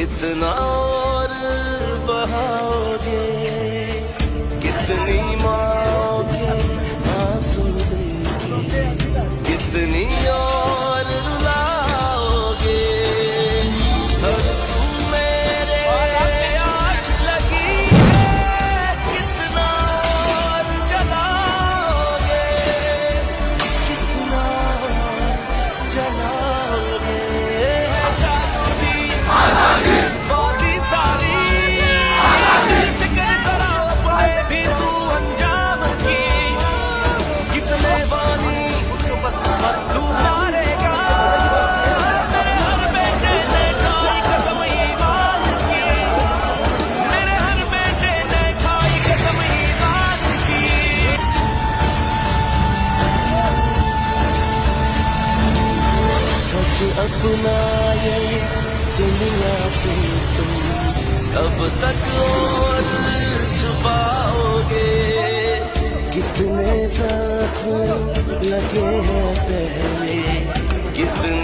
कितना और बहाओगे, कितनी माओगे आंसू देके, कितनी और रुलाओगे। हर सू मेरे आग लगी है, कितना और जलाओगे, कितना और जलाओगे। बहुत ही सारी फिक्र करो अपने भी तू अंजाम की, कितने बानी तू मारेगा। मेरे हर बेटे ने खाई कसम ईमान की, मेरे हर बेटे ने खाई कसम ईमान की। सच अपना ये दुनिया से तुम कब तक और छुपाओगे। कितने जख्म लगे हैं पहले, कितने